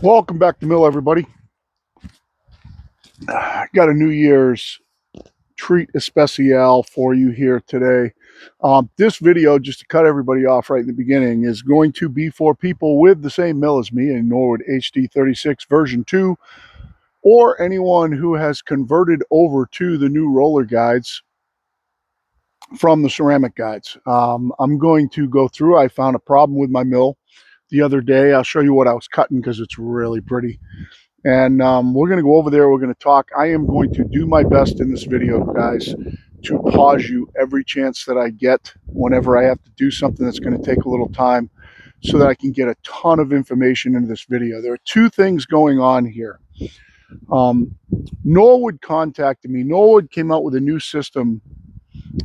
Welcome back to Mill, everybody. Got a New Year's treat especial for you here today. This video, just to cut everybody off right in the beginning, is going to be for people with the same mill as me, a Norwood HD36 version 2, or anyone who has converted over to the new roller guides from the ceramic guides. I'm going to go through. I found a problem with my mill the other day. I'll show you what I was cutting because it's really pretty. And we're going to go over there. We're going to talk. I am going to do my best in this video, guys, to pause you every chance that I get whenever I have to do something that's going to take a little time so that I can get a ton of information into this video. There are two things going on here. Norwood contacted me. Norwood came out with a new system,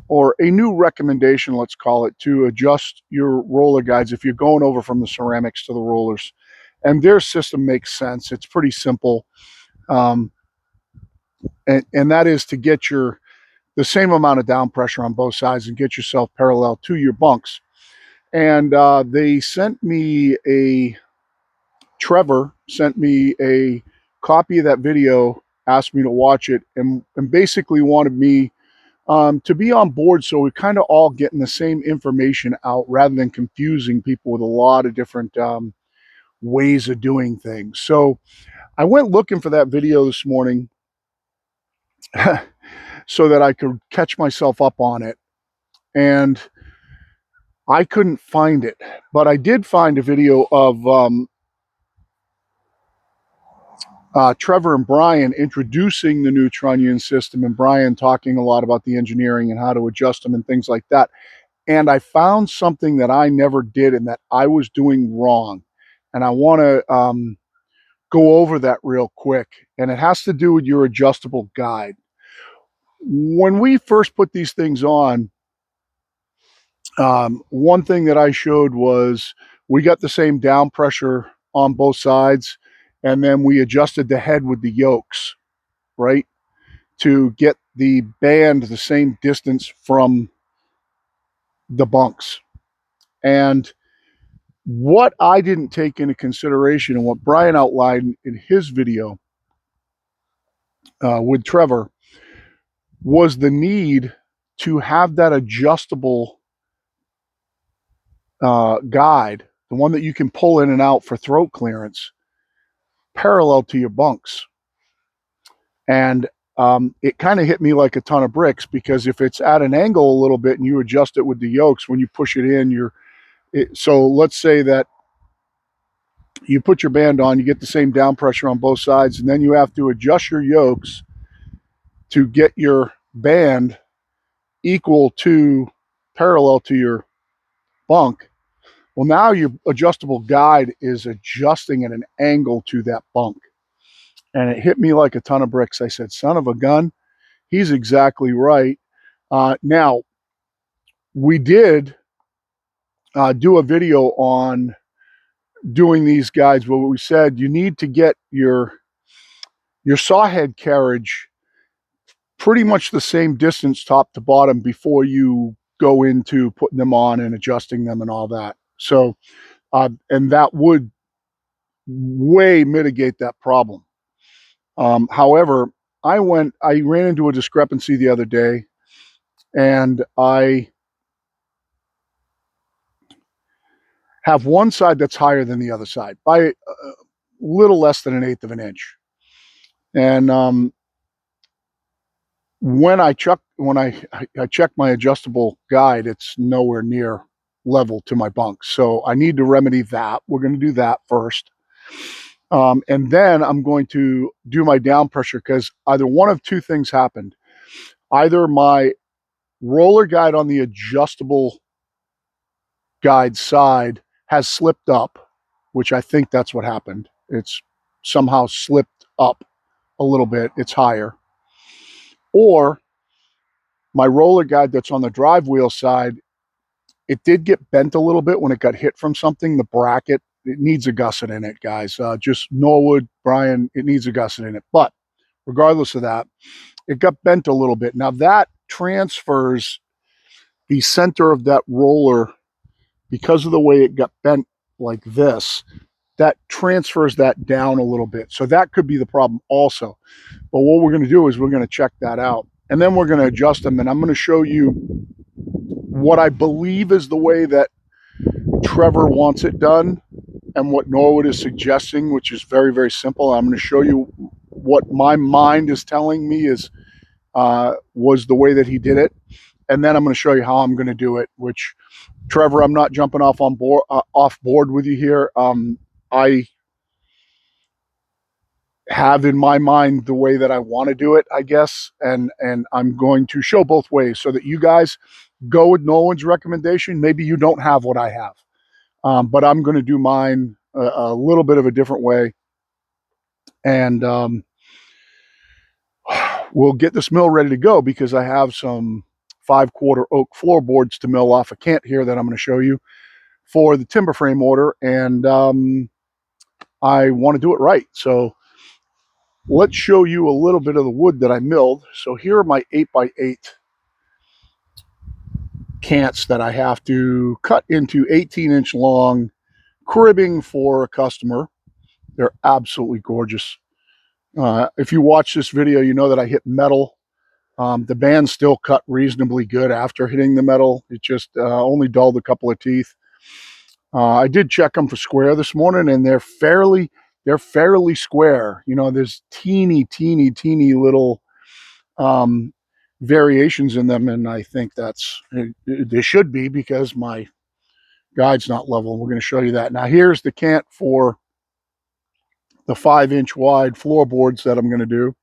or a new recommendation, let's call it, to adjust your roller guides if you're going over from the ceramics to the rollers. And their system makes sense. It's pretty simple. Um, and that is to get the same amount of down pressure on both sides and get yourself parallel to your bunks. And they sent me Trevor sent me a copy of that video, asked me to watch it, and basically wanted me to be on board so we're kind of all getting the same information out rather than confusing people with a lot of different ways of doing things. So I went looking for that video this morning so that I could catch myself up on it. And I couldn't find it, but I did find a video of Trevor and Brian introducing the new trunnion system, and Brian talking a lot about the engineering and how to adjust them and things like that. And I found something that I never did and that I was doing wrong. And I want to go over that real quick. And it has to do with your adjustable guide. When we first put these things on, one thing that I showed was we got the same down pressure on both sides, and then we adjusted the head with the yokes, right, to get the band the same distance from the bunks. And what I didn't take into consideration, and what Brian outlined in his video with Trevor, was the need to have that adjustable guide, the one that you can pull in and out for throat clearance, parallel to your bunks. And it kind of hit me like a ton of bricks, because if it's at an angle a little bit and you adjust it with the yokes, when you push it in, so let's say that you put your band on, you get the same down pressure on both sides, and then you have to adjust your yokes to get your band equal to parallel to your bunk. Well, now your adjustable guide is adjusting at an angle to that bunk. And it hit me like a ton of bricks. I said, son of a gun, he's exactly right. Now, we did do a video on doing these guides where we said you need to get your saw head carriage pretty much the same distance top to bottom before you go into putting them on and adjusting them and all that. So, and that would way mitigate that problem. However, I ran into a discrepancy the other day, and I have one side that's higher than the other side by a little less than 1/8 of an inch. And when I check my adjustable guide, it's nowhere near level to my bunk. So I need to remedy that. We're going to do that first. And then I'm going to do my down pressure, because either one of two things happened. Either my roller guide on the adjustable guide side has slipped up, which I think that's what happened. It's somehow slipped up a little bit. It's higher. Or my roller guide that's on the drive wheel side, it did get bent a little bit when it got hit from something. The bracket, it needs a gusset in it, guys. Just Norwood, Brian, it needs a gusset in it. But regardless of that, it got bent a little bit. Now that transfers the center of that roller, because of the way it got bent like this, that transfers that down a little bit. So that could be the problem also. But what we're going to do is we're going to check that out. And then we're going to adjust them. And I'm going to show you what I believe is the way that Trevor wants it done and what Norwood is suggesting, which is very, very simple. I'm going to show you what my mind is telling me is was the way that he did it. And then I'm going to show you how I'm going to do it, which, Trevor, I'm not jumping off board with you here. I have in my mind the way that I want to do it, I guess, and I'm going to show both ways so that you guys go with Nolan's recommendation. Maybe you don't have what I have, but I'm going to do mine a little bit of a different way, and we'll get this mill ready to go because I have some 5/4 oak floorboards to mill off a cant here that I'm going to show you for the timber frame order, and I want to do it right. So let's show you a little bit of the wood that I milled. So here are my 8x8 cants that I have to cut into 18-inch long cribbing for a customer. They're absolutely gorgeous. If you watch this video, you know that I hit metal. The band still cut reasonably good after hitting the metal. It just only dulled a couple of teeth. I did check them for square this morning, and they're fairly square. You know, there's teeny little variations in them, and I think they should be because my guide's not level. We're going to show you that. Now here's the cant for the 5-inch wide floorboards that I'm going to do.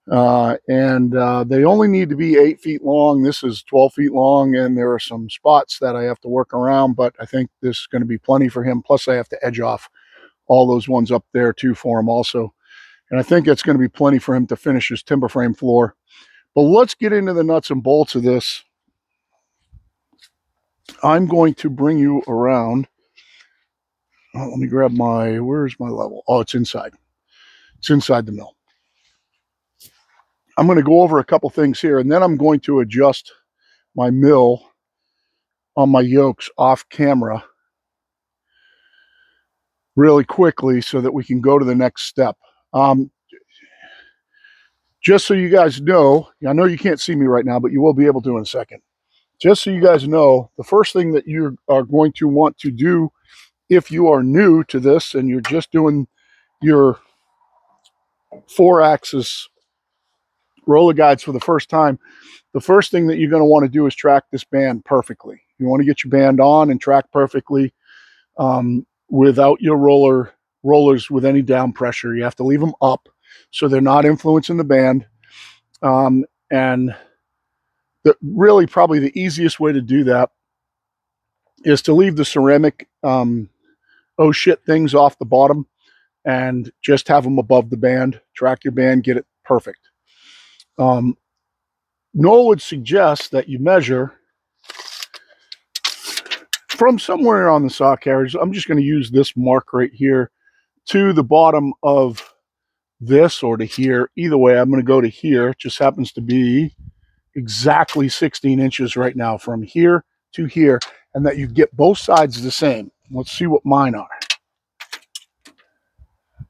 They only need to be 8 feet long. This is 12 feet long, and there are some spots that I have to work around, but I think this is going to be plenty for him. Plus I have to edge off all those ones up there too for him also. And I think it's going to be plenty for him to finish his timber frame floor. But let's get into the nuts and bolts of this. I'm going to bring you around. Oh, let me grab where's my level? Oh, it's inside. It's inside the mill. I'm going to go over a couple things here, and then I'm going to adjust my mill on my yokes off camera really quickly so that we can go to the next step. Just so you guys know, I know you can't see me right now, but you will be able to in a second. Just so you guys know, the first thing that you are going to want to do if you are new to this and you're just doing your 4-axis roller guides for the first time, the first thing that you're going to want to do is track this band perfectly. You want to get your band on and track perfectly without your rollers with any down pressure. You have to leave them up so they're not influencing the band. And really probably the easiest way to do that is to leave the ceramic oh shit things off the bottom and just have them above the band. Track your band, get it perfect. Noel would suggest that you measure from somewhere on the saw carriage. I'm just going to use this mark right here to the bottom of this or to here. Either way, I'm going to go to here. It just happens to be exactly 16 inches right now from here to here, and that you get both sides the same. Let's see what mine are.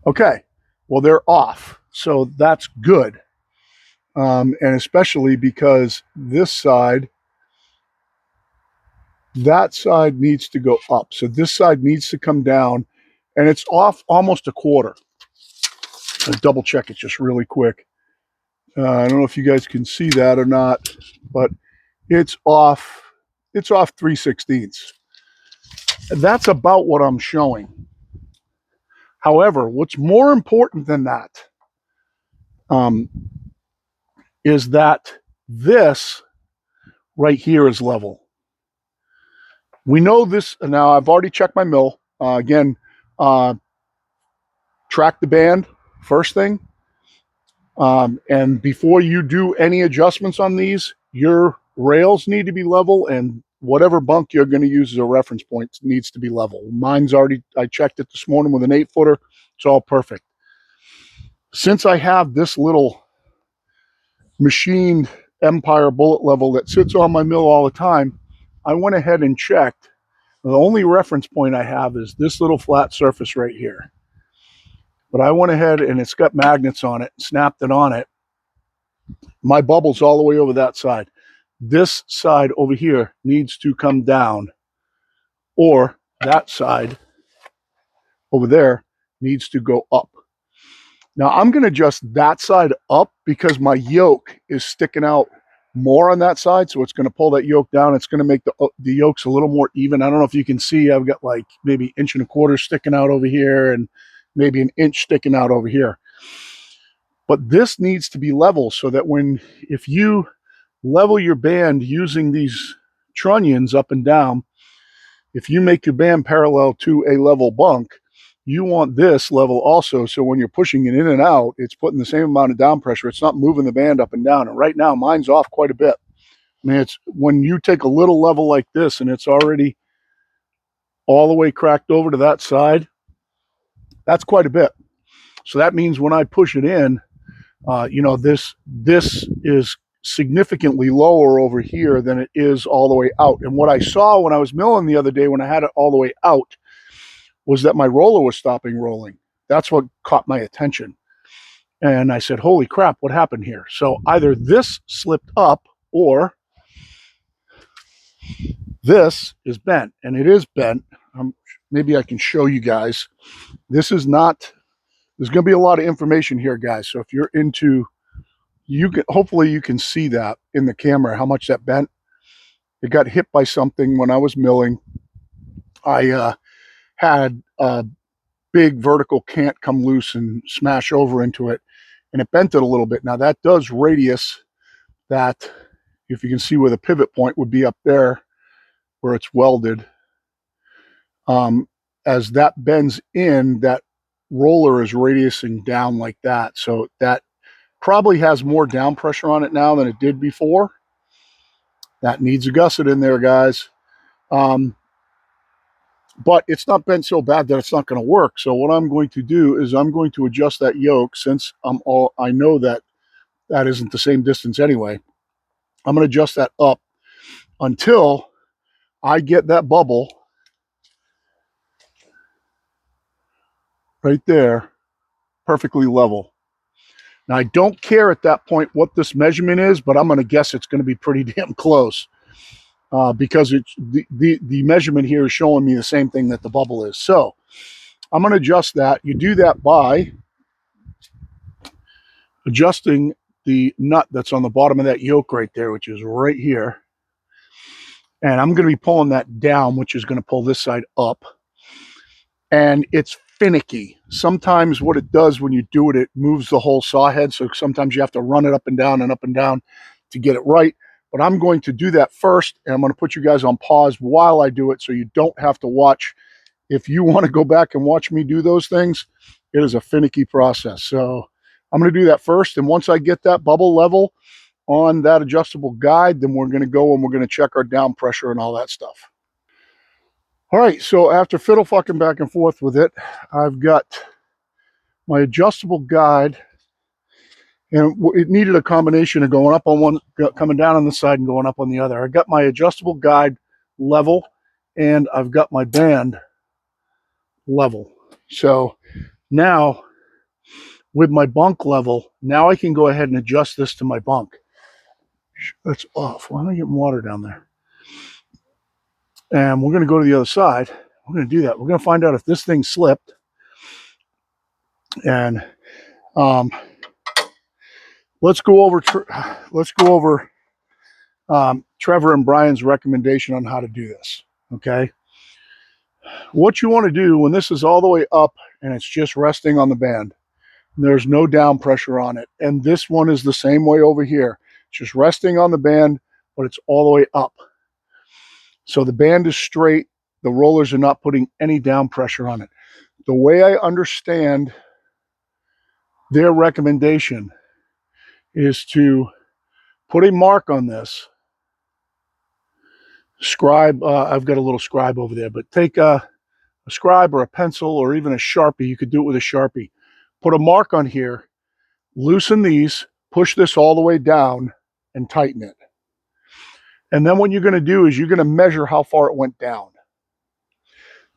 Okay, well, they're off, so that's good. And especially because this side, that side needs to go up. So this side needs to come down, and it's off almost a quarter. I'll double check it just really quick. I don't know if you guys can see that or not, but it's off 3/16. That's about what I'm showing. However, what's more important than that is that this right here is level. We know this now. I've already checked my mill. Again, track the band first thing. And before you do any adjustments on these, your rails need to be level, and whatever bunk you're going to use as a reference point needs to be level. Mine's already, I checked it this morning with an 8-footer. It's all perfect. Since I have this little machined Empire bullet level that sits on my mill all the time, I went ahead and checked The only reference point I have is this little flat surface right here. But I went ahead and it's got magnets on it, snapped it on it. My bubble's all the way over that side. This side over here needs to come down, or that side over there needs to go up. Now I'm going to adjust that side up because my yoke is sticking out more on that side, so it's going to pull that yoke down. It's going to make the yokes a little more even. I don't know if you can see, I've got like maybe 1.25 inches sticking out over here and maybe 1 inch sticking out over here. But this needs to be level so that if you level your band using these trunnions up and down, if you make your band parallel to a level bunk, you want this level also, so when you're pushing it in and out, it's putting the same amount of down pressure. It's not moving the band up and down. And right now, mine's off quite a bit. I mean, it's when you take a little level like this and it's already all the way cracked over to that side, that's quite a bit. So that means when I push it in, this is significantly lower over here than it is all the way out. And what I saw when I was milling the other day, when I had it all the way out, was that my roller was stopping rolling. That's what caught my attention. And I said, holy crap, what happened here? So either this slipped up or this is bent. And it is bent. Maybe I can show you guys. There's going to be a lot of information here, guys. So if you're into, hopefully you can see that in the camera, how much that bent. It got hit by something when I was milling. I had a big vertical cant come loose and smash over into it, and it bent it a little bit. Now that does radius that, if you can see where the pivot point would be up there where it's welded, as that bends in, that roller is radiusing down like that. So that probably has more down pressure on it now than it did before. That needs a gusset in there, guys. But it's not bent so bad that it's not going to work. So what I'm going to do is I'm going to adjust that yoke, since I know that isn't the same distance anyway. I'm going to adjust that up until I get that bubble right there perfectly level. Now I don't care at that point what this measurement is, but I'm going to guess it's going to be pretty damn close. Because it's the measurement here is showing me the same thing that the bubble is. So I'm going to adjust that. You do that by adjusting the nut that's on the bottom of that yoke right there, which is right here. And I'm going to be pulling that down, which is going to pull this side up. And it's finicky. Sometimes what it does when you do it, it moves the whole saw head. So sometimes you have to run it up and down to get it right. But I'm going to do that first, and I'm going to put you guys on pause while I do it so you don't have to watch. If you want to go back and watch me do those things, it is a finicky process. So I'm going to do that first, and once I get that bubble level on that adjustable guide, then we're going to go and we're going to check our down pressure and all that stuff. All right, so after fiddle fucking back and forth with it, I've got my adjustable guide. And it needed a combination of going up on one, coming down on the side, and going up on the other. I got my adjustable guide level, and I've got my band level. So now, with my bunk level, now I can go ahead and adjust this to my bunk. That's off. Why am I getting water down there? And we're going to go to the other side. We're going to do that. We're going to find out if this thing slipped. And let's go over Trevor and Brian's recommendation on how to do this. Okay. What you want to do when this is all the way up and it's just resting on the band, there's no down pressure on it. And this one is the same way over here. It's just resting on the band, but it's all the way up. So the band is straight. The rollers are not putting any down pressure on it. The way I understand their recommendation is to put a mark on this. Scribe, I've got a little scribe over there, but take a scribe or a pencil or even a Sharpie. You could do it with a Sharpie. Put a mark on here, loosen these, push this all the way down, and tighten it. And then what you're going to do is you're going to measure how far it went down.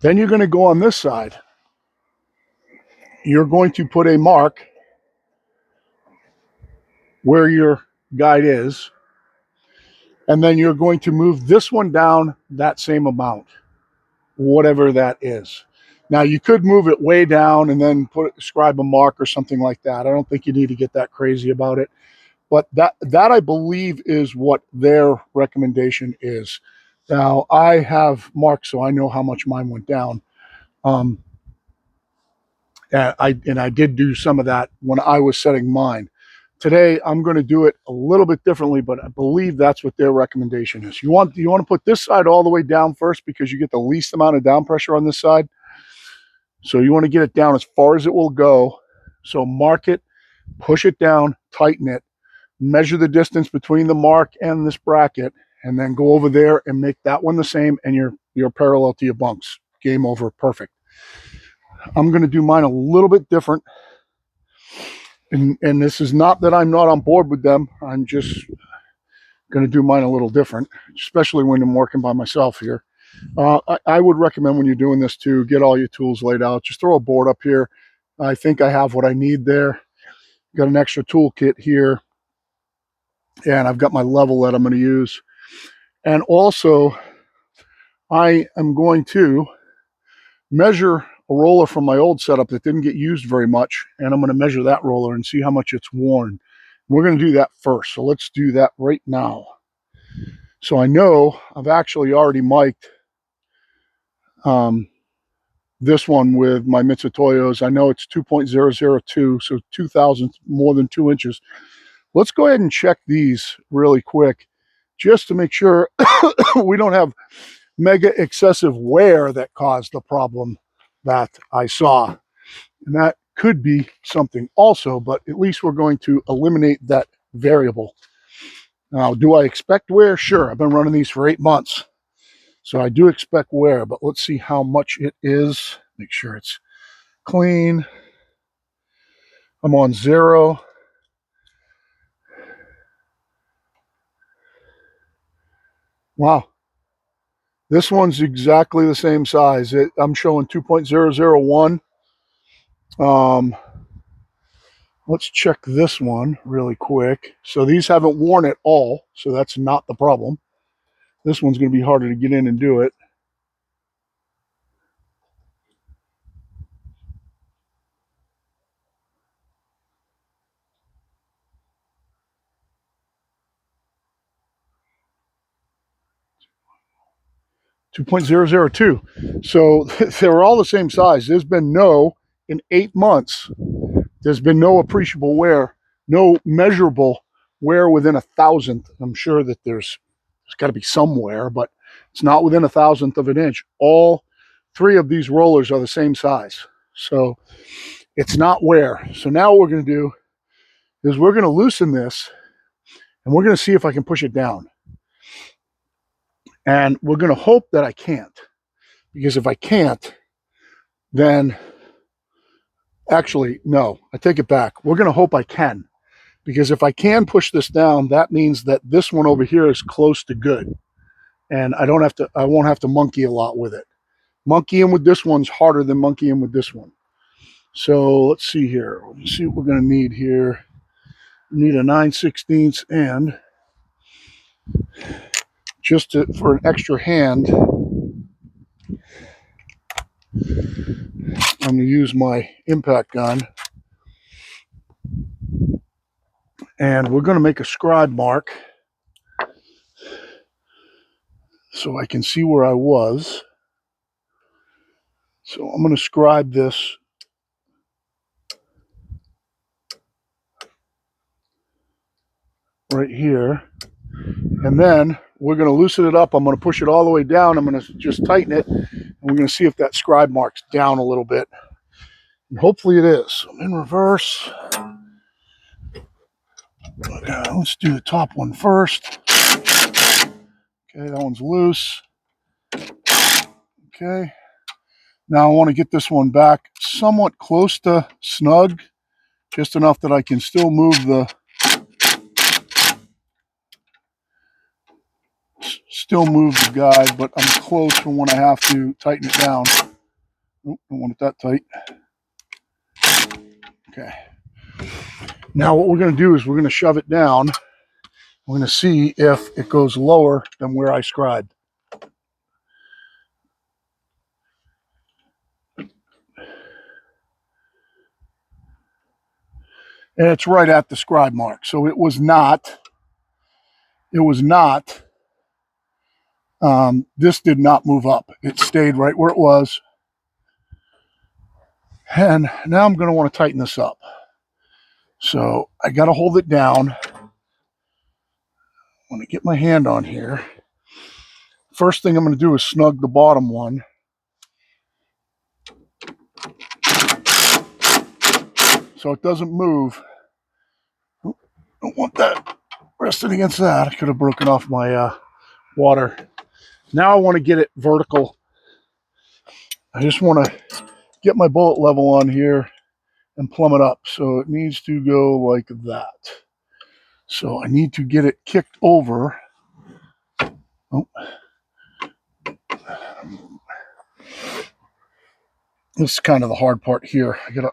Then you're going to go on this side. You're going to put a mark where your guide is, and then you're going to move this one down that same amount, whatever that is. Now, you could move it way down and then scribe a mark or something like that. I don't think you need to get that crazy about it. But that I believe is what their recommendation is. Now, I have marks, so I know how much mine went down. And I did do some of that when I was setting mine. Today, I'm going to do it a little bit differently, but I believe that's what their recommendation is. You want to put this side all the way down first because you get the least amount of down pressure on this side. So you want to get it down as far as it will go. So mark it, push it down, tighten it, measure the distance between the mark and this bracket, and then go over there and make that one the same, and you're parallel to your bunks. Game over. Perfect. I'm going to do mine a little bit different. And this is not that I'm not on board with them. I'm just going to do mine a little different, especially when I'm working by myself here. I would recommend when you're doing this to get all your tools laid out. Just throw a board up here. I think I have what I need there. Got an extra tool kit here. And I've got my level that I'm going to use. And also, I am going to measure a roller from my old setup that didn't get used very much. And I'm going to measure that roller and see how much it's worn. We're going to do that first. So let's do that right now. So I know I've actually already mic'd this one with my Mitsutoyos. I know it's 2.002, so 2,000, more than 2 inches. Let's go ahead and check these really quick just to make sure we don't have mega excessive wear that caused the problem that I saw. And that could be something also, but at least we're going to eliminate that variable. Now, do I expect wear? Sure. I've been running these for 8 months. So I do expect wear, but let's see how much it is. Make sure it's clean. I'm on 0. Wow. This one's exactly the same size. I'm showing 2.001. Let's check this one really quick. So these haven't worn at all, so that's not the problem. This one's going to be harder to get in and do it. .002. So they're all the same size. There's been in 8 months, there's been no appreciable wear, no measurable wear within 1,000th. I'm sure that there's got to be some wear, but it's not within 1,000th of an inch. All 3 of these rollers are the same size. So it's not wear. So now what we're going to do is we're going to loosen this and we're going to see if I can push it down. And we're going to hope that I can't. Because if I can't, then actually, no, I take it back. We're going to hope I can. Because if I can push this down, that means that this one over here is close to good. And I won't have to monkey a lot with it. Monkeying with this one's harder than monkeying with this one. So let's see here. Let's see what we're going to need here. We need a 9/16 and just for an extra hand, I'm going to use my impact gun. And we're going to make a scribe mark so I can see where I was. So I'm going to scribe this right here. And then we're going to loosen it up. I'm going to push it all the way down. I'm going to just tighten it. And we're going to see if that scribe mark's down a little bit. And hopefully it is. I'm in reverse. Let's do the top one first. Okay, that one's loose. Okay. Now I want to get this one back somewhat close to snug, just enough that I can still move the guide, but I'm close for when I have to tighten it down. Nope, don't want it that tight. Okay. Now what we're going to do is we're going to shove it down. We're going to see if it goes lower than where I scribed. And it's right at the scribe mark. So it was not, this did not move up. It stayed right where it was. And now I'm going to want to tighten this up. So I got to hold it down. I want to get my hand on here. First thing I'm going to do is snug the bottom one. So it doesn't move. Don't want that resting against that. I could have broken off my water. Now I want to get it vertical. I just want to get my bullet level on here and plumb it up. So it needs to go like that. So I need to get it kicked over. Oh. This is kind of the hard part here. I gotta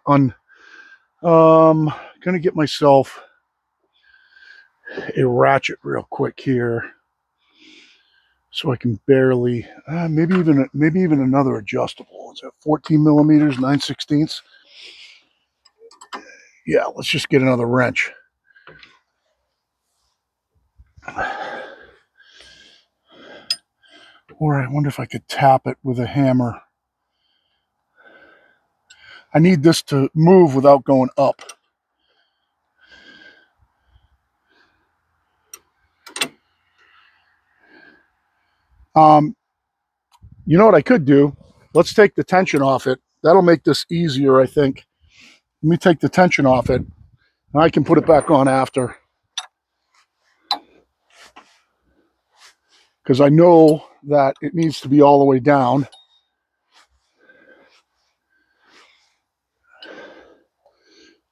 gonna get myself a ratchet real quick here, so I can barely, maybe even another adjustable. Is that 14 millimeters, 9/16? Yeah, let's just get another wrench. Or I wonder if I could tap it with a hammer. I need this to move without going up. You know what I could do? Let's take the tension off it. That'll make this easier, I think. Let me take the tension off it, and I can put it back on after. Because I know that it needs to be all the way down.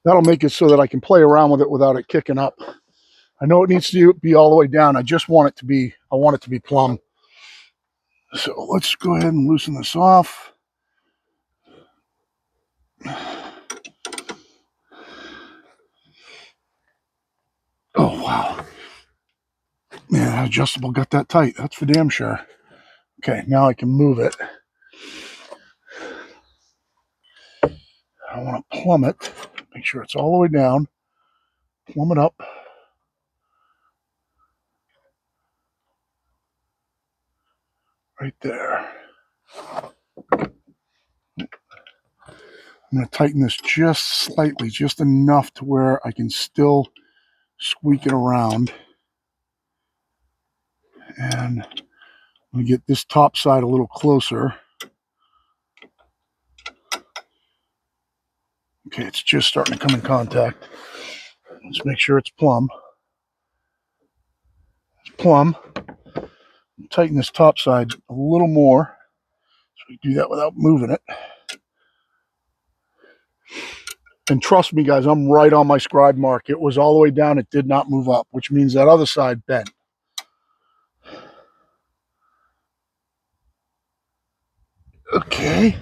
That'll make it so that I can play around with it without it kicking up. I know it needs to be all the way down. I just want it to be, I want it to be plumb. So let's go ahead and loosen this off. Oh, wow. Man, that adjustable got that tight. That's for damn sure. Okay, now I can move it. I want to plumb it. Make sure it's all the way down. Plumb it up. Right there. I'm going to tighten this just slightly, just enough to where I can still squeak it around. And I'm going to get this top side a little closer. Okay, it's just starting to come in contact. Let's make sure it's plumb. It's plumb. Tighten this top side a little more. So we do that without moving it. And trust me, guys, I'm right on my scribe mark. It was all the way down. It did not move up, which means that other side bent. Okay.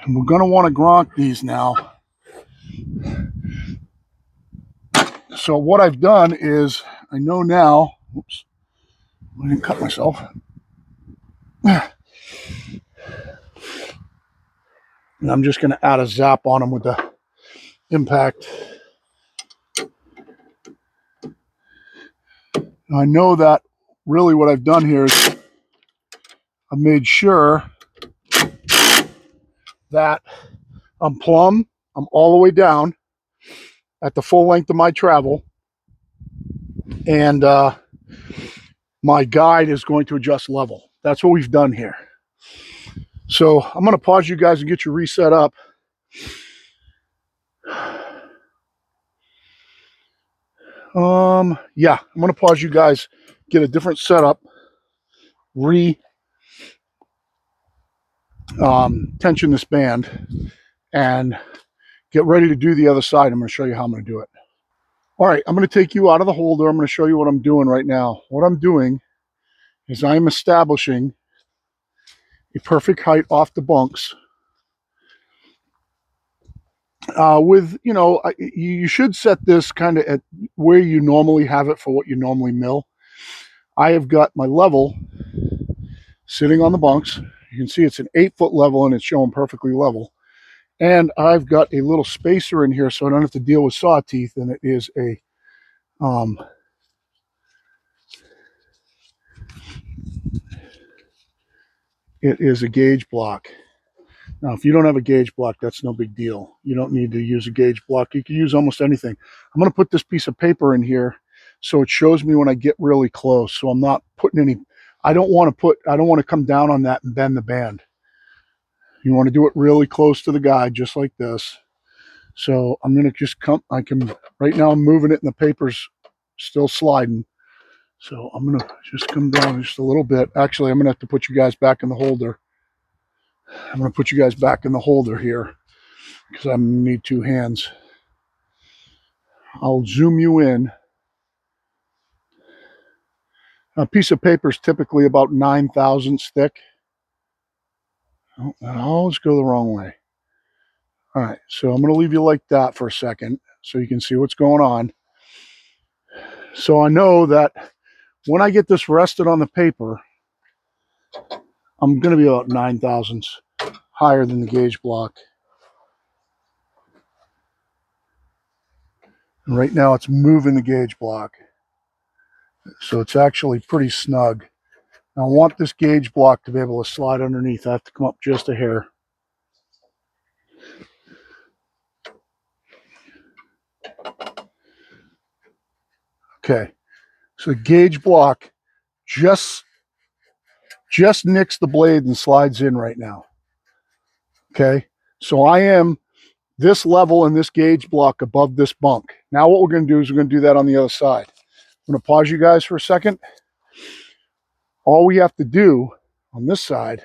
And we're going to want to gronk these now. So what I've done is, I know now, oops, I didn't cut myself. And I'm just going to add a zap on them with the impact. Now I know that really what I've done here is I've made sure that I'm plumb, I'm all the way down at the full length of my travel, and my guide is going to adjust level. That's what we've done here. So I'm going to pause you guys and get you reset up. Yeah, I'm going to pause you guys, get a different setup, tension this band, and get ready to do the other side. I'm going to show you how I'm going to do it. All right, I'm going to take you out of the holder. I'm going to show you what I'm doing right now. What I'm doing is I'm establishing a perfect height off the bunks. With, you know, you should set this kind of at where you normally have it for what you normally mill. I have got my level sitting on the bunks. You can see it's an 8-foot level and it's showing perfectly level. And I've got a little spacer in here so I don't have to deal with saw teeth, and it is a gauge block. Now, if you don't have a gauge block, that's no big deal. You don't need to use a gauge block. You can use almost anything. I'm going to put this piece of paper in here so it shows me when I get really close. So I'm not putting any, I don't want to come down on that and bend the band. You want to do it really close to the guide, just like this. So I'm going to just right now I'm moving it and the paper's still sliding. So I'm going to just come down just a little bit. Actually, I'm going to have to put you guys back in the holder. I'm going to put you guys back in the holder here because I need 2 hands. I'll zoom you in. A piece of paper is typically about 9 thousandths thick. Oh, I always go the wrong way. All right, so I'm going to leave you like that for a second so you can see what's going on. So I know that when I get this rested on the paper, I'm going to be about 9 thousandths higher than the gauge block. And right now it's moving the gauge block. So it's actually pretty snug. Now I want this gauge block to be able to slide underneath. I have to come up just a hair. Okay, so the gauge block just nicks the blade and slides in right now. Okay, so I am this level and this gauge block above this bunk. Now what we're going to do is we're going to do that on the other side. I'm going to pause you guys for a second. All we have to do on this side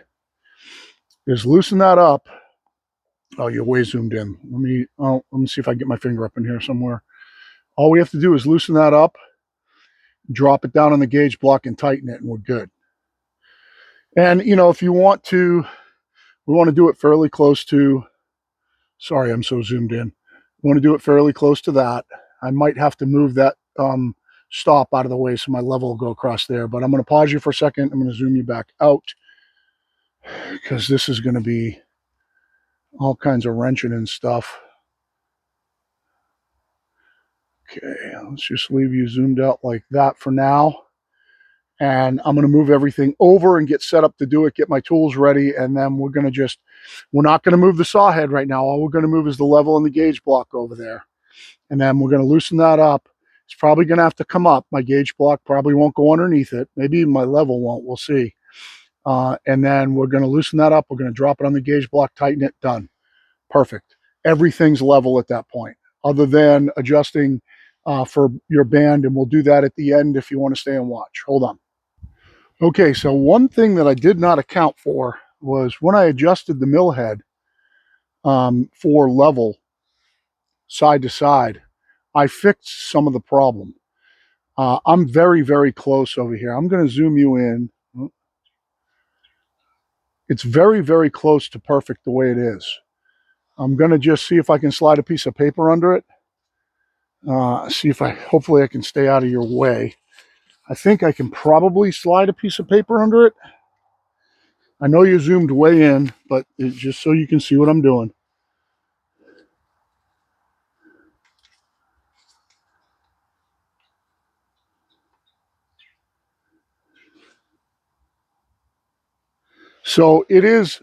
is loosen that up. Oh, you're way zoomed in. Let me see if I can get my finger up in here somewhere. All we have to do is loosen that up, drop it down on the gauge block and tighten it, and we're good. And, you know, if you want to, we want to do it fairly close to, sorry, I'm so zoomed in. We want to do it fairly close to that. I might have to move that stop out of the way so my level will go across there, but I'm going to pause you for a second. I'm going to zoom you back out because this is going to be all kinds of wrenching and stuff. Okay, let's just leave you zoomed out like that for now. And I'm going to move everything over and get set up to do it, get my tools ready, and then we're not going to move the saw head right now. All we're going to move is the level and the gauge block over there. And then we're going to loosen that up. It's probably going to have to come up. My gauge block probably won't go underneath it. Maybe even my level won't. We'll see. And then we're going to loosen that up. We're going to drop it on the gauge block, tighten it, done. Perfect. Everything's level at that point, other than adjusting for your band, and we'll do that at the end if you want to stay and watch. Hold on. Okay, so one thing that I did not account for was when I adjusted the mill head for level side to side, I fixed some of the problem. I'm very, very close over here. I'm going to zoom you in. It's very, very close to perfect the way it is. I'm going to just see if I can slide a piece of paper under it. Hopefully I can stay out of your way. I think I can probably slide a piece of paper under it. I know you zoomed way in, but it's just so you can see what I'm doing. So it's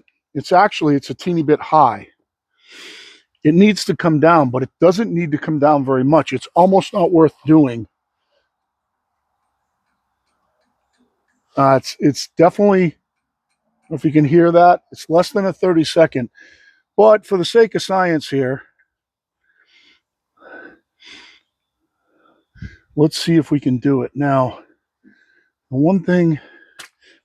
a teeny bit high. It needs to come down, but it doesn't need to come down very much. It's almost not worth doing. It's definitely, if you can hear that, it's less than a 32nd. But for the sake of science here, let's see if we can do it. Now, the one thing,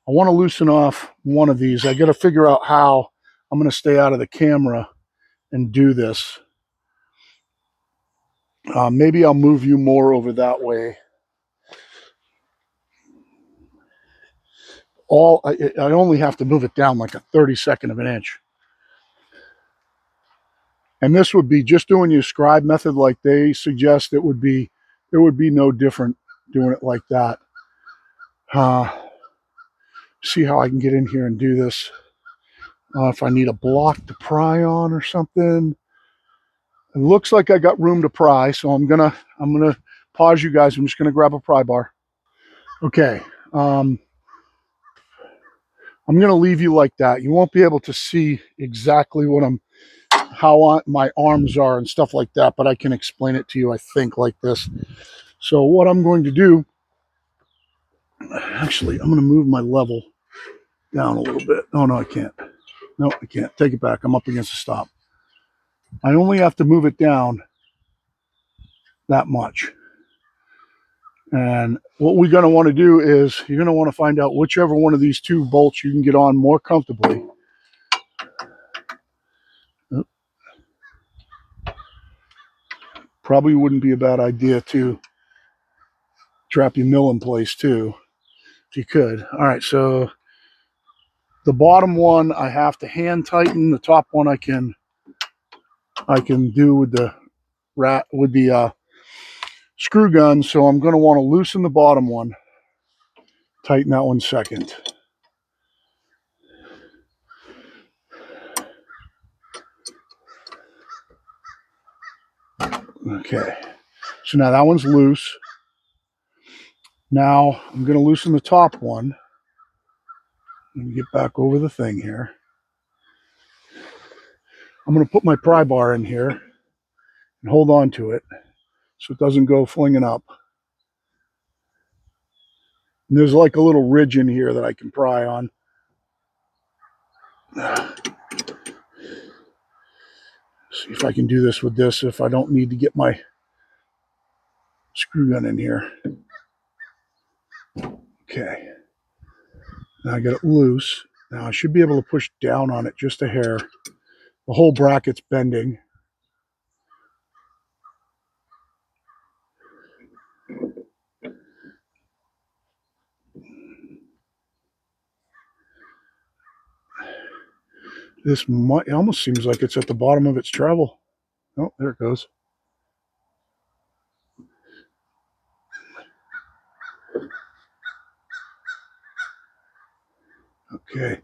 I want to loosen off one of these. I got to figure out how I'm going to stay out of the camera and do this. Maybe I'll move you more over that way. I only have to move it down like a 32nd of an inch. And this would be just doing your scribe method like they suggest. It would be no different doing it like that. See how I can get in here and do this. If I need a block to pry on or something. It looks like I got room to pry, so I'm gonna pause you guys. I'm just gonna grab a pry bar. Okay. I'm gonna leave you like that. You won't be able to see exactly what how my arms are and stuff like that, but I can explain it to you, I think, like this. So what I'm going to do, actually, I'm gonna move my level down a little bit. Oh no, I can't. No, I can't. Take it back. I'm up against a stop. I only have to move it down that much. And what we're going to want to do is you're going to want to find out whichever one of these two bolts you can get on more comfortably. Probably wouldn't be a bad idea to trap your mill in place too, if you could. All right, so the bottom one I have to hand tighten. The top one I can do with the screw gun. So I'm going to want to loosen the bottom one, tighten that one second. Okay, so now that one's loose. Now I'm going to loosen the top one. Let me get back over the thing here. I'm going to put my pry bar in here and hold on to it so it doesn't go flinging up. And there's like a little ridge in here that I can pry on. See if I can do this with this if I don't need to get my screw gun in here. Okay. Now I got it loose. Now I should be able to push down on it just a hair. The whole bracket's bending. It almost seems like it's at the bottom of its travel. Oh, there it goes. Okay.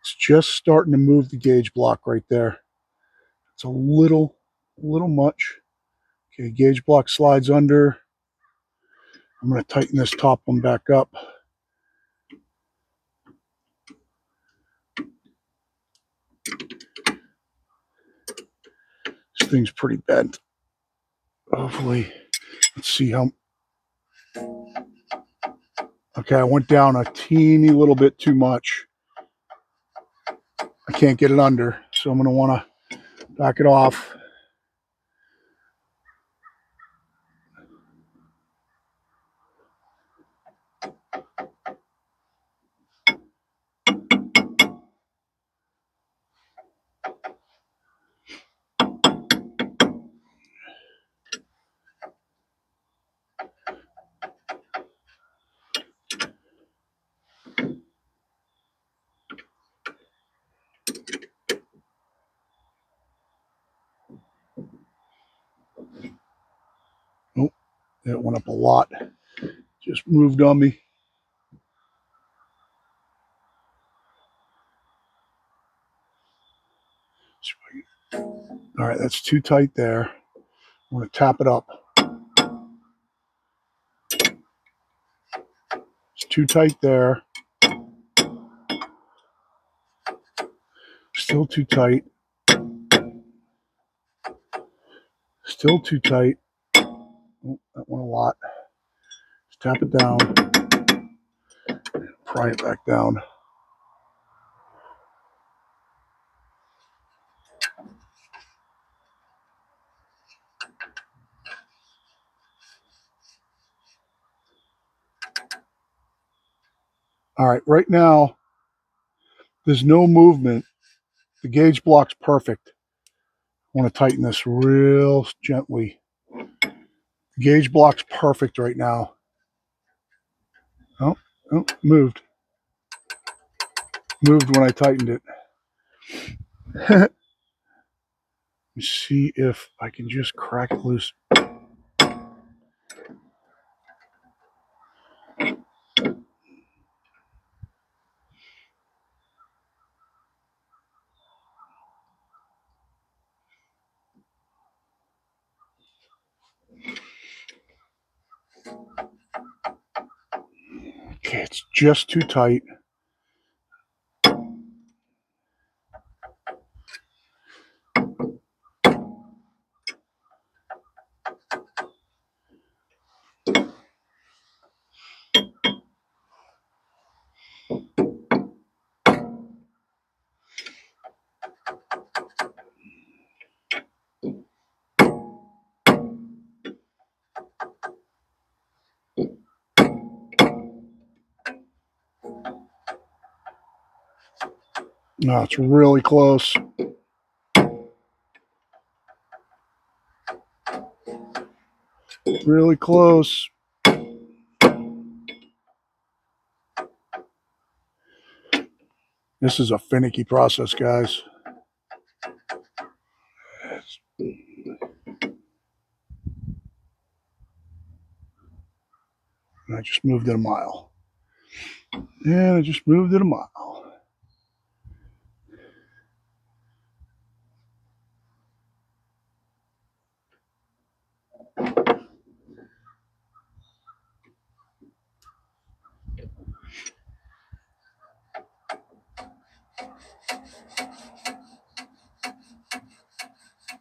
It's just starting to move the gauge block right there. It's a little much. Okay, gauge block slides under. I'm going to tighten this top one back up. This thing's pretty bent. Hopefully, let's see how. Okay, I went down a teeny little bit too much. I can't get it under, so I'm going to want to back it off. Nope, it went up a lot. Just moved on me. All right, that's too tight there. I'm going to tap it up. It's too tight there. Still too tight. Still too tight. Oh, that went a lot. Just tap it down. Pry it back down. All right, right now, there's no movement. The gauge block's perfect. I want to tighten this real gently. The gauge block's perfect right now. Oh, moved. moved when I tightened it. Let me see if I can just crack it loose. Okay, it's just too tight. No, it's really close. Really close. This is a finicky process, guys. And I just moved it a mile. And I just moved it a mile.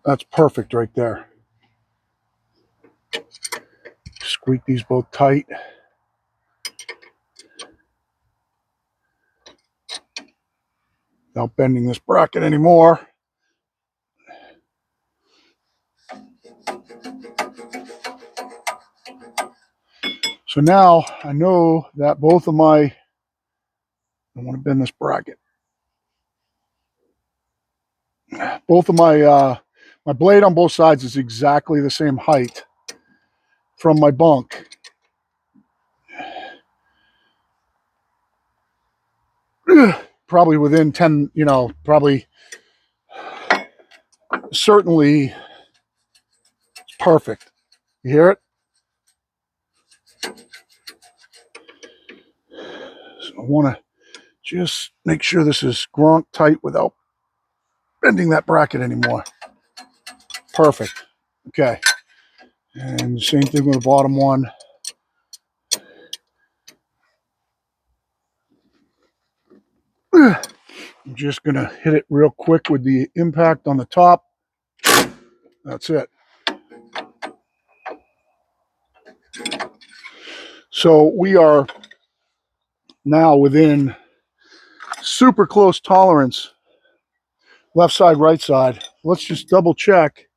That's perfect right there. Squeak these both tight. Without bending this bracket anymore. So now I know that both of my, I want to bend this bracket. Both of my blade on both sides is exactly the same height from my bunk. Probably within 10, probably, certainly it's perfect. You hear it? So I want to just make sure this is gronk tight without bending that bracket anymore. Perfect. Okay. And same thing with the bottom one. I'm just going to hit it real quick with the impact on the top. That's it. So we are now within super close tolerance. Left side, right side. Let's just double check.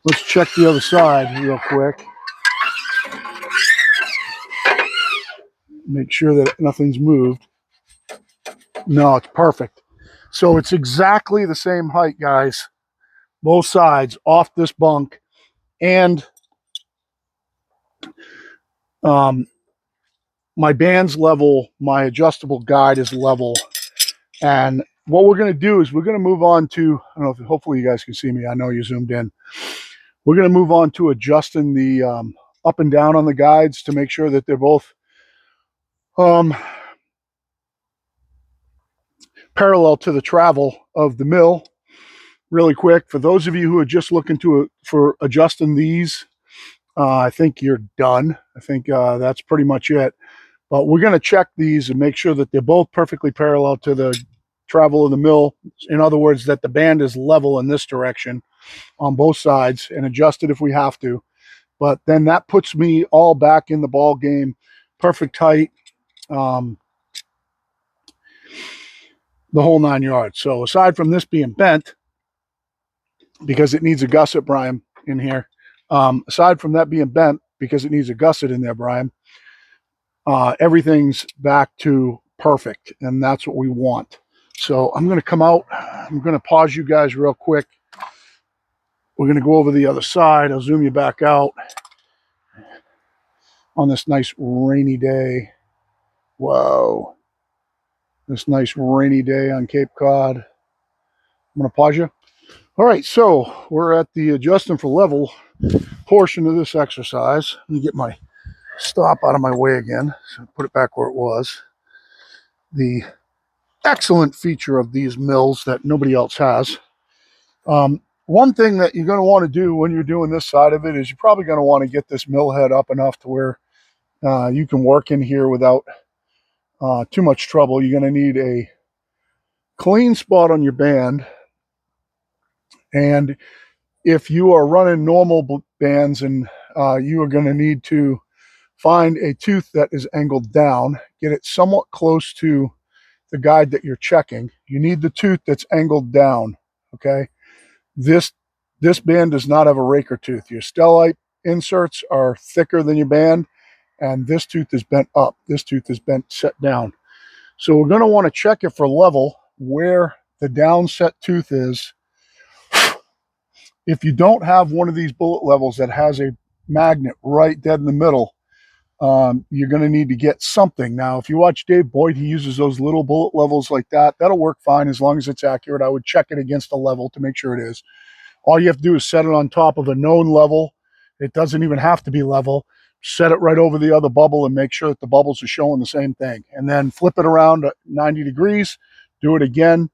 Let's check the other side real quick. Make sure that nothing's moved. No, it's perfect. So it's exactly the same height, guys. Both sides off this bunk. And my band's level, my adjustable guide is level. And what we're going to do is we're going to move on to, I don't know if, hopefully you guys can see me. I know you zoomed in. We're going to move on to adjusting the up and down on the guides to make sure that they're both parallel to the travel of the mill. Really quick, for those of you who are just looking for adjusting these, I think you're done. I think that's pretty much it. But we're going to check these and make sure that they're both perfectly parallel to the travel of the mill. In other words, that the band is level in this direction on both sides, and adjust it if we have to. But then that puts me all back in the ball game. Perfect height. The whole 9 yards. So aside from this being bent, because it needs a gusset, Brian, in here. Aside from that being bent, because it needs a gusset in there, Brian, everything's back to perfect, and that's what we want. So I'm going to come out. I'm going to pause you guys real quick. We're going to go over the other side. I'll zoom you back out. on this nice rainy day. Whoa. This nice rainy day on Cape Cod. I'm going to pause you. All right, so we're at the adjusting for level portion of this exercise. Let me get my stop out of my way again. So put it back where it was. The excellent feature of these mills that nobody else has. One thing that you're going to want to do when you're doing this side of it is you're probably going to want to get this mill head up enough to where you can work in here without too much trouble. You're going to need a clean spot on your band. And if you are running normal bands, and you are going to need to find a tooth that is angled down, get it somewhat close to the guide that you're checking. You need the tooth that's angled down, okay? This band does not have a raker tooth. Your stellite inserts are thicker than your band, and this tooth is bent up. This tooth is bent set down. So we're going to want to check it for level where the downset tooth is. If you don't have one of these bullet levels that has a magnet right dead in the middle, you're going to need to get something. Now, if you watch Dave Boyd, he uses those little bullet levels like that. That'll work fine as long as it's accurate. I would check it against a level to make sure it is. All you have to do is set it on top of a known level. It doesn't even have to be level. Set it right over the other bubble and make sure that the bubbles are showing the same thing. And then flip it around at 90 degrees. Do it again.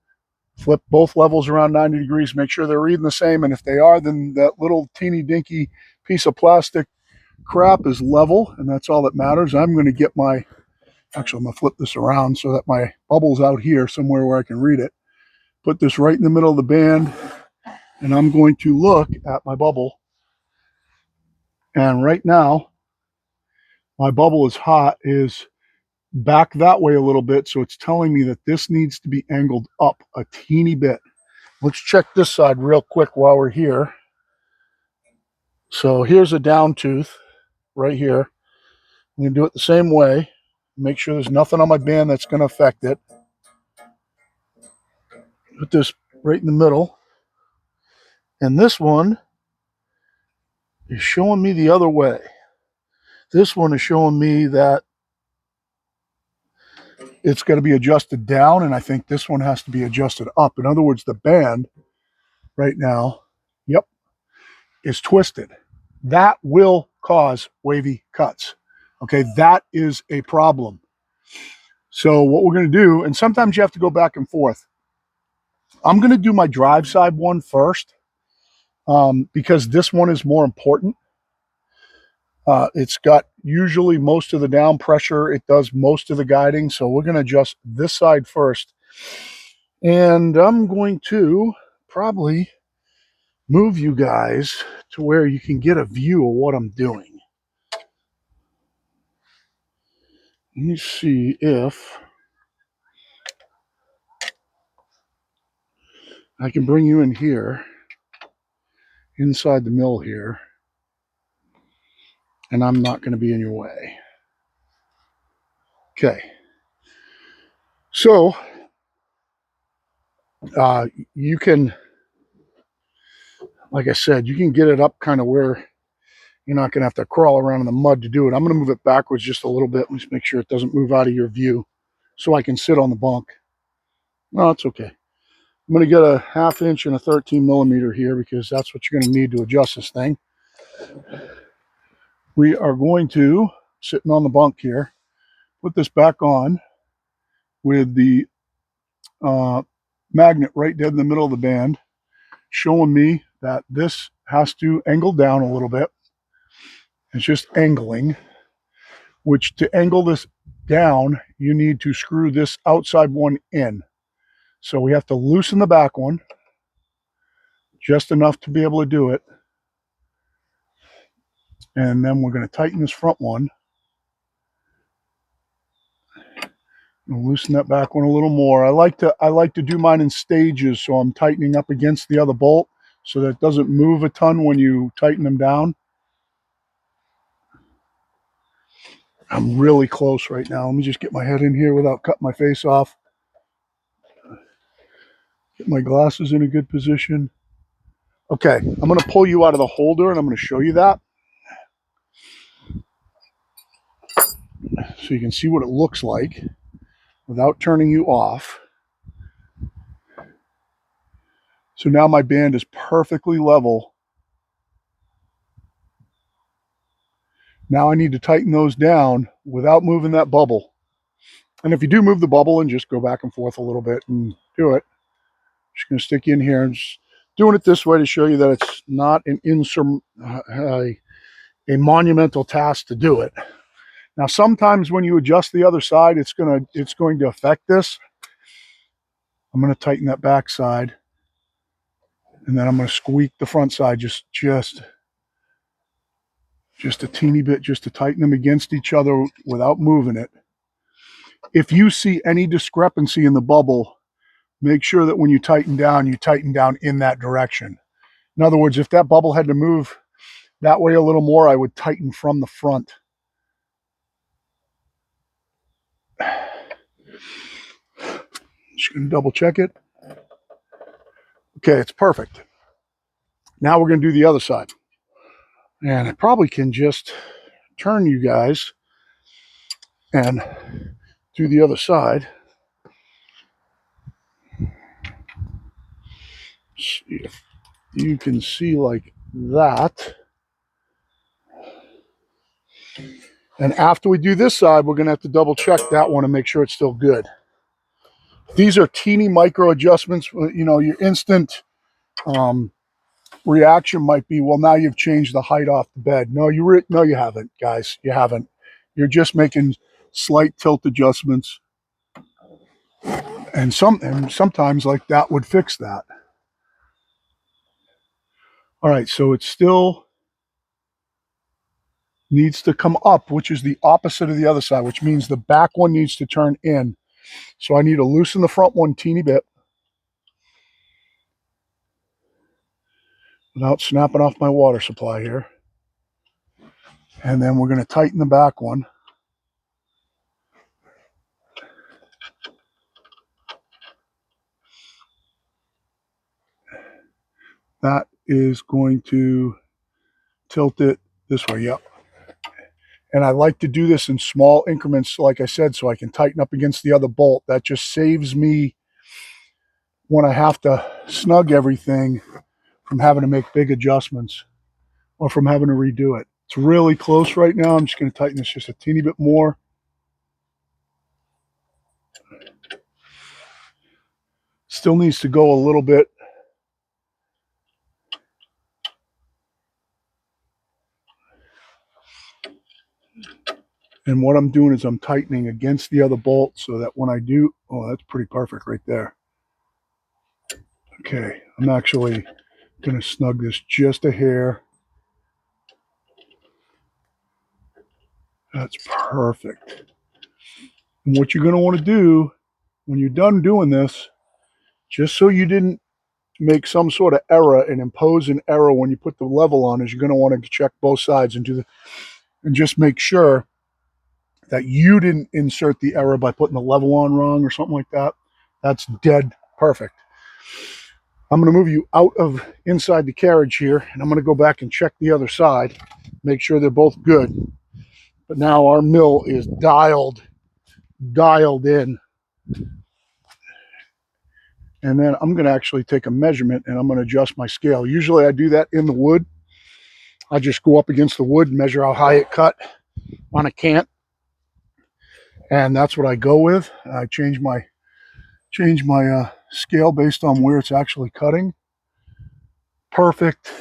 Flip both levels around 90 degrees. Make sure they're reading the same. And if they are, then that little teeny dinky piece of plastic crap is level, and that's all that matters. I'm going to get my, actually I'm going to flip this around so that my bubble's out here somewhere where I can read it. Put this right in the middle of the band, and I'm going to look at my bubble. And right now, my bubble is back that way a little bit, so it's telling me that this needs to be angled up a teeny bit. Let's check this side real quick while we're here. So here's a down tooth right here. I'm going to do it the same way. Make sure there's nothing on my band that's going to affect it. Put this right in the middle. And this one is showing me the other way. This one is showing me that it's got to be adjusted down, and I think this one has to be adjusted up. In other words, the band right now, yep, is twisted. That will cause wavy cuts. Okay, that is a problem. So what we're going to do, and sometimes you have to go back and forth. I'm going to do my drive side one first because this one is more important. It's got usually most of the down pressure. It does most of the guiding. So we're going to adjust this side first. And I'm going to probably move you guys to where you can get a view of what I'm doing. Let me see if I can bring you in here, inside the mill here, and I'm not going to be in your way. Okay. So you can, like I said, you can get it up kind of where you're not going to have to crawl around in the mud to do it. I'm going to move it backwards just a little bit. Let's make sure it doesn't move out of your view so I can sit on the bunk. No, it's okay. I'm going to get a 1/2 inch and a 13 millimeter here because that's what you're going to need to adjust this thing. We are going to, sitting on the bunk here, put this back on with the magnet right dead in the middle of the band, showing me that this has to angle down a little bit. It's just angling, which to angle this down, you need to screw this outside one in. So we have to loosen the back one just enough to be able to do it. And then we're going to tighten this front one. And loosen that back one a little more. I like to do mine in stages, so I'm tightening up against the other bolt so that it doesn't move a ton when you tighten them down. I'm really close right now. Let me just get my head in here without cutting my face off. Get my glasses in a good position. Okay, I'm going to pull you out of the holder and I'm going to show you that. so you can see what it looks like without turning you off. So now my band is perfectly level. Now I need to tighten those down without moving that bubble. And if you do move the bubble and just go back and forth a little bit and do it, I'm just going to stick you in here and just doing it this way to show you that it's not an a monumental task to do it. Now, sometimes when you adjust the other side, it's going to affect this. I'm going to tighten that back side, and then I'm going to squeak the front side just a teeny bit, just to tighten them against each other without moving it. If you see any discrepancy in the bubble, make sure that when you tighten down in that direction. In other words, if that bubble had to move that way a little more, I would tighten from the front. Just going to double check it. Okay, it's perfect. Now we're going to do the other side. And I probably can just turn you guys and do the other side. See if you can see like that. And after we do this side, we're going to have to double check that one and make sure it's still good. These are teeny micro adjustments. You know, your instant reaction might be, well, now you've changed the height off the bed. No, you haven't, guys. You haven't. You're just making slight tilt adjustments. And sometimes like that would fix that. All right, so it still needs to come up, which is the opposite of the other side, which means the back one needs to turn in. So I need to loosen the front one teeny bit without snapping off my water supply here. And then we're going to tighten the back one. That is going to tilt it this way, yep. And I like to do this in small increments, like I said, so I can tighten up against the other bolt. That just saves me, when I have to snug everything, from having to make big adjustments or from having to redo it. It's really close right now. I'm just going to tighten this just a teeny bit more. Still needs to go a little bit. And what I'm doing is I'm tightening against the other bolt so that when I do, oh, that's pretty perfect right there. Okay, I'm actually going to snug this just a hair. That's perfect. And what you're going to want to do when you're done doing this, just so you didn't make some sort of error and impose an error when you put the level on, is you're going to want to check both sides and just make sure that you didn't insert the error by putting the level on wrong or something like that. That's dead perfect. I'm going to move you out of inside the carriage here, and I'm going to go back and check the other side, make sure they're both good. But now our mill is dialed in. And then I'm going to actually take a measurement and I'm going to adjust my scale. Usually I do that in the wood. I just go up against the wood and measure how high it cut on a cant. And that's what I go with. I change my scale based on where it's actually cutting. Perfect.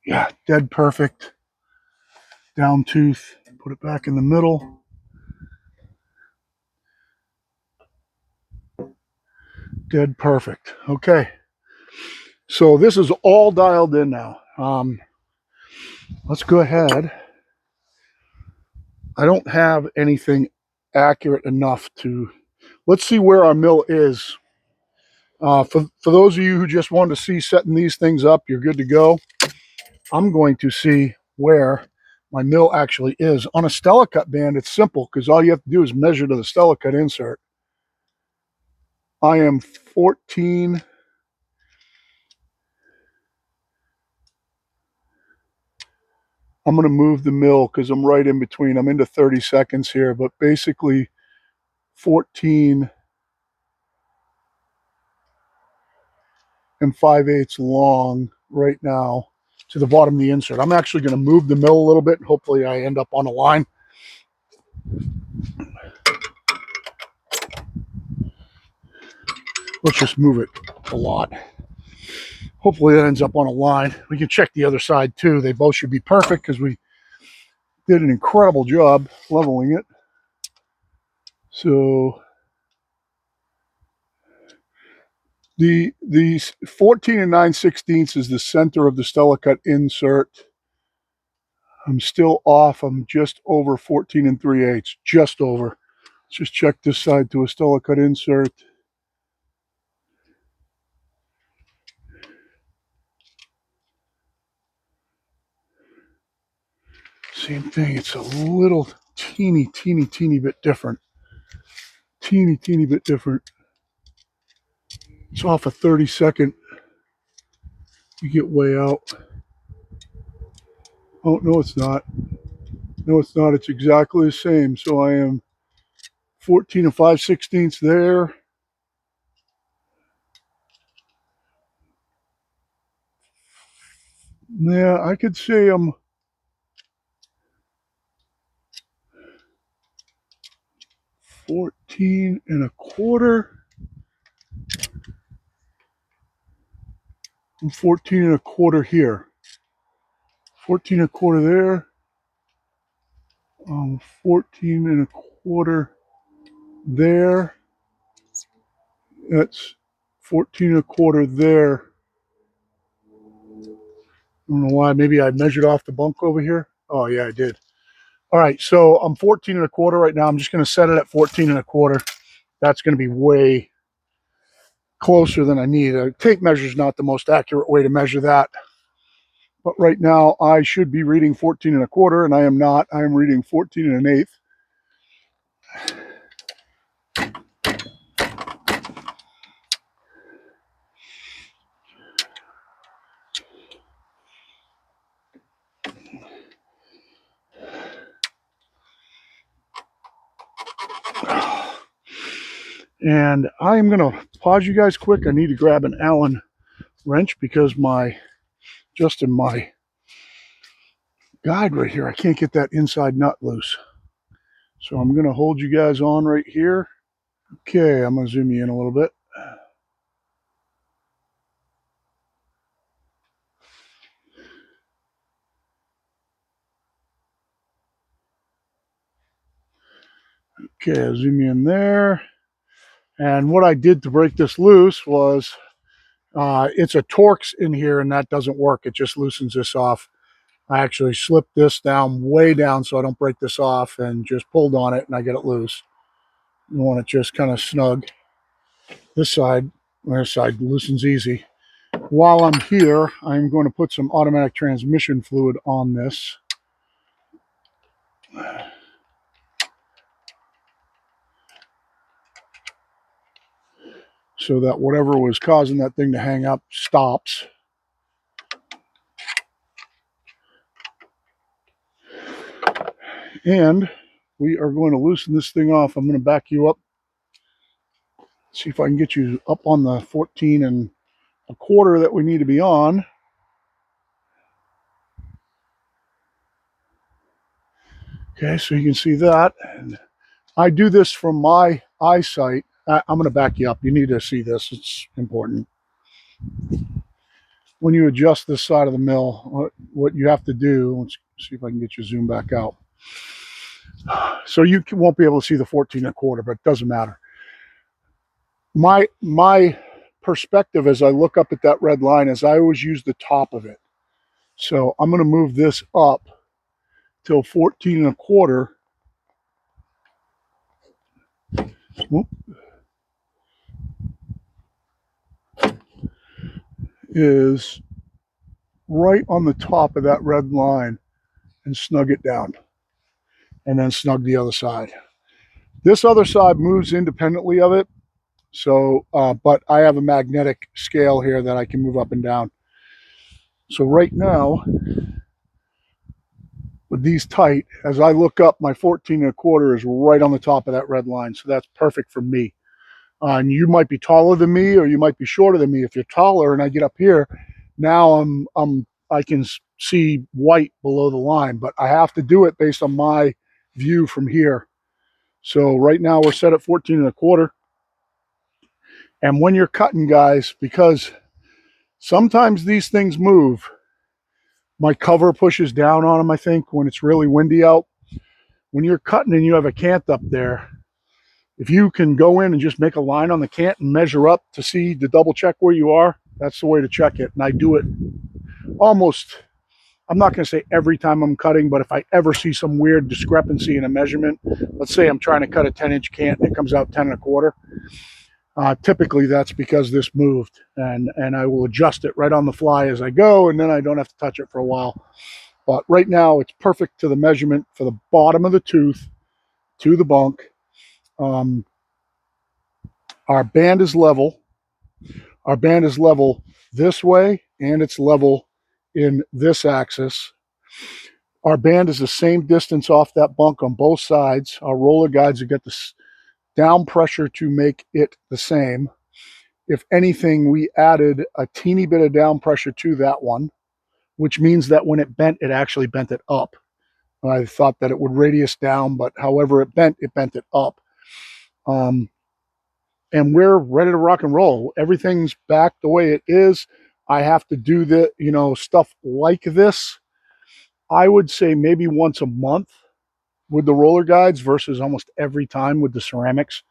Yeah, dead perfect. Down tooth. Put it back in the middle. Dead perfect. Okay. So this is all dialed in now. Let's go ahead. I don't have anything accurate enough to... Let's see where our mill is. For those of you who just wanted to see setting these things up, you're good to go. I'm going to see where my mill actually is. On a Stella Cut band, it's simple because all you have to do is measure to the Stella Cut insert. I am 14. I'm going to move the mill because I'm right in between. I'm into 30 seconds here, but basically 14 and 5/8 long right now to the bottom of the insert. I'm actually going to move the mill a little bit. Hopefully I end up on a line. Let's just move it a lot. Hopefully that ends up on a line. We can check the other side too. They both should be perfect because we did an incredible job leveling it. So the 14 and 9/16 is the center of the Stella Cut insert. I'm still off. I'm just over 14 and 3/8, just over. Let's just check this side to a Stella Cut insert. Same thing. It's a little teeny bit different. Teeny bit different. It's off a 30-second. You get way out. Oh, no, it's not. No, it's not. It's exactly the same. So I am 14 and 5/16 there. Yeah, I could say I'm 14 and a quarter. I'm 14 and a quarter here. 14 and a quarter there. 14 and a quarter there. That's 14 and a quarter there. I don't know why. Maybe I measured off the bunk over here. Oh, yeah, I did. All right, so I'm 14 and a quarter right now. I'm just going to set it at 14 and a quarter. That's going to be way closer than I need. A tape measure is not the most accurate way to measure that. But right now, I should be reading 14 and a quarter, and I am not. I am reading 14 and an eighth. And I am going to pause you guys quick. I need to grab an Allen wrench because just in my guide right here, I can't get that inside nut loose. So I'm going to hold you guys on right here. Okay, I'm going to zoom you in a little bit. Okay, I'll zoom you in there. And what I did to break this loose was, it's a Torx in here and that doesn't work. It just loosens this off. I actually slipped this down way down so I don't break this off and just pulled on it and I get it loose. You want it just kind of snug. This side loosens easy. While I'm here, I'm going to put some automatic transmission fluid on this. So that whatever was causing that thing to hang up stops. And we are going to loosen this thing off. I'm going to back you up. See if I can get you up on the 14 and a quarter that we need to be on. Okay, so you can see that. And I do this from my eyesight. I'm going to back you up. You need to see this. It's important. When you adjust this side of the mill, what you have to do, let's see if I can get you zoom back out. So you won't be able to see the 14 and a quarter, but it doesn't matter. My perspective as I look up at that red line is I always use the top of it. So I'm going to move this up till 14 and a quarter. Whoop. Is right on the top of that red line and snug it down. And then snug the other side. This other side moves independently of it. So, but I have a magnetic scale here that I can move up and down. So right now, with these tight, as I look up, my 14 1/4 is right on the top of that red line. So that's perfect for me. And you might be taller than me, or you might be shorter than me. If you're taller and I get up here, now I can see white below the line, but I have to do it based on my view from here. So right now we're set at 14 1/4. And when you're cutting, guys, because sometimes these things move, my cover pushes down on them, I think, when it's really windy out. When you're cutting and you have a cant up there, if you can go in and just make a line on the cant and measure up to see, to double check where you are, that's the way to check it. And I do it almost, I'm not going to say every time I'm cutting, but if I ever see some weird discrepancy in a measurement, let's say I'm trying to cut a 10-inch cant and it comes out 10 1/4, typically that's because this moved, and I will adjust it right on the fly as I go, and then I don't have to touch it for a while. But right now it's perfect to the measurement for the bottom of the tooth to the bunk. Our band is level. Our band is level this way, and it's level in this axis. Our band is the same distance off that bunk on both sides. Our roller guides have got this down pressure to make it the same. If anything, we added a teeny bit of down pressure to that one, which means that when it bent, it actually bent it up. I thought that it would radius down, but however it bent it up. And we're ready to rock and roll. Everything's back the way it is. I have to do the, stuff like this, I would say maybe once a month with the roller guides versus almost every time with the ceramics.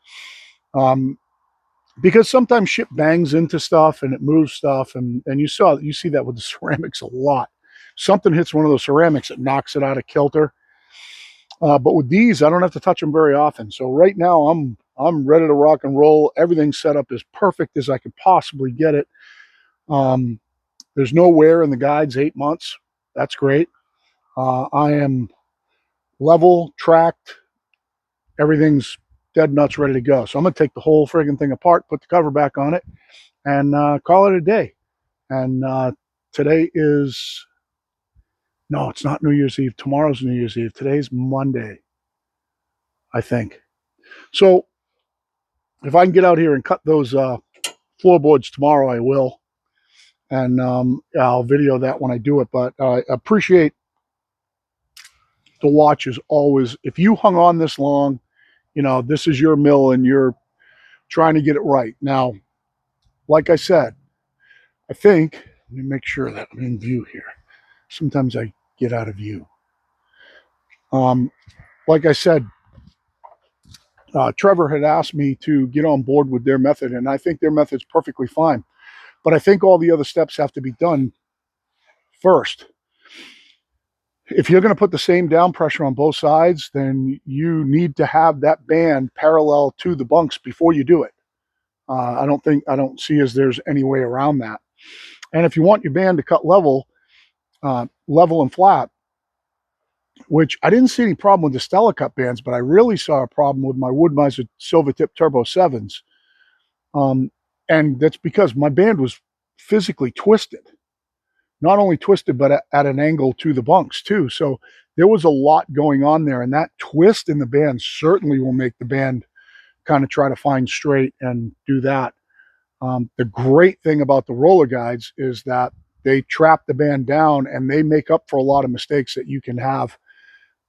Because sometimes shit bangs into stuff and it moves stuff, and you see that with the ceramics a lot. Something hits one of those ceramics, it knocks it out of kilter. But with these, I don't have to touch them very often. So right now, I'm ready to rock and roll. Everything's set up as perfect as I could possibly get it. There's no wear in the guides, 8 months. That's great. I am level, tracked. Everything's dead nuts, ready to go. So I'm going to take the whole friggin' thing apart, put the cover back on it, and call it a day. And today is, no, it's not New Year's Eve. Tomorrow's New Year's Eve. Today's Monday, I think. So if I can get out here and cut those floorboards tomorrow, I will. And I'll video that when I do it. But I appreciate the watch as always. If you hung on this long, this is your mill and you're trying to get it right. Now, like I said, I think, let me make sure that I'm in view here. Sometimes I get out of view. Like I said, Trevor had asked me to get on board with their method, and I think their method's perfectly fine. But I think all the other steps have to be done first. If you're going to put the same down pressure on both sides, then you need to have that band parallel to the bunks before you do it. I don't see as there's any way around that. And if you want your band to cut level and flat, which I didn't see any problem with the Stella cut bands, but I really saw a problem with my Woodmiser Silvertip Turbo 7s. And that's because my band was physically twisted. Not only twisted, but at an angle to the bunks too. So there was a lot going on there, and that twist in the band certainly will make the band kind of try to find straight and do that. The great thing about the roller guides is that they trap the band down and they make up for a lot of mistakes that you can have,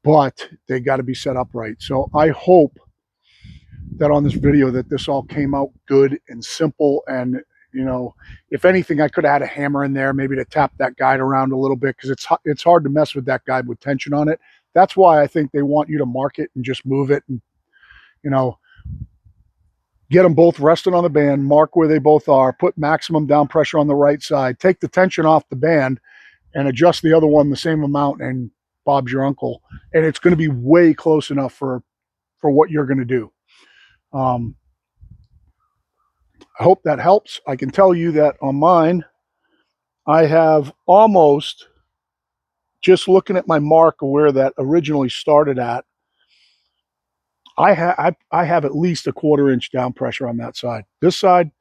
but they got to be set up right. So I hope that on this video that this all came out good and simple, and if anything, I could have had a hammer in there maybe to tap that guide around a little bit, because it's hard to mess with that guide with tension on it. That's why I think they want you to mark it and just move it, and get them both resting on the band, mark where they both are, put maximum down pressure on the right side, take the tension off the band, and adjust the other one the same amount, and Bob's your uncle. And it's going to be way close enough for what you're going to do. I hope that helps. I can tell you that on mine, I have almost, just looking at my mark of where that originally started at, I have at least a 1/4 inch down pressure on that side. This side,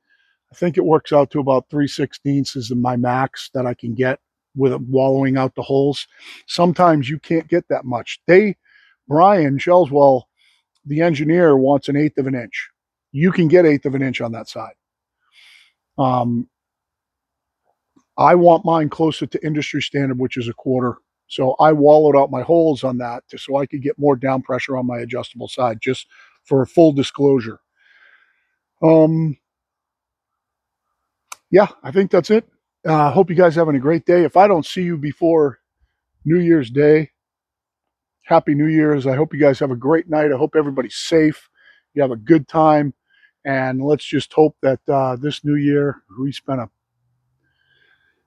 I think it works out to about 3/16 is my max that I can get with wallowing out the holes. Sometimes you can't get that much. Brian Shellswell, the engineer, wants an eighth of an inch. You can get eighth of an inch on that side. I want mine closer to industry standard, which is a quarter. So I wallowed out my holes on that so I could get more down pressure on my adjustable side, just for full disclosure. Yeah, I think that's it. Hope you guys having a great day. If I don't see you before New Year's Day, Happy New Year's. I hope you guys have a great night. I hope everybody's safe. You have a good time. And let's just hope that this new year, we spent a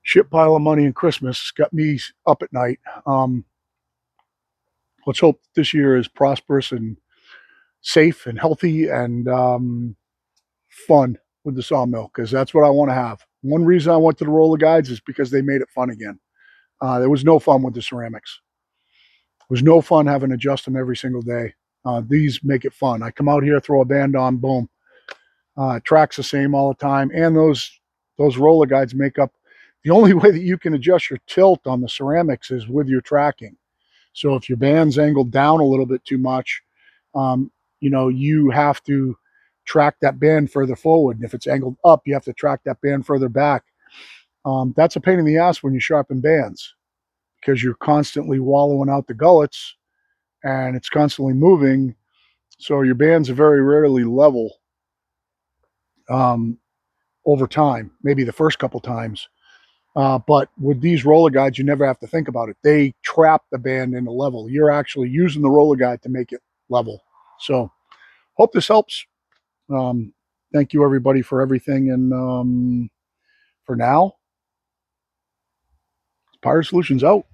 shit pile of money in Christmas, got me up at night. Let's hope this year is prosperous and safe and healthy and fun with the sawmill, because that's what I want to have. One reason I went to the roller guides is because they made it fun again. There was no fun with the ceramics. It was no fun having to adjust them every single day. These make it fun. I come out here, throw a band on, boom. Track's the same all the time, and those roller guides make up. The only way that you can adjust your tilt on the ceramics is with your tracking. So if your band's angled down a little bit too much, you have to track that band further forward. And if it's angled up, you have to track that band further back. That's a pain in the ass when you sharpen bands, because you're constantly wallowing out the gullets and it's constantly moving. So your bands are very rarely level over time, maybe the first couple times. But with these roller guides, you never have to think about it. They trap the band into level. You're actually using the roller guide to make it level. So hope this helps. Thank you, everybody, for everything. And for now, Pirate Solutions out.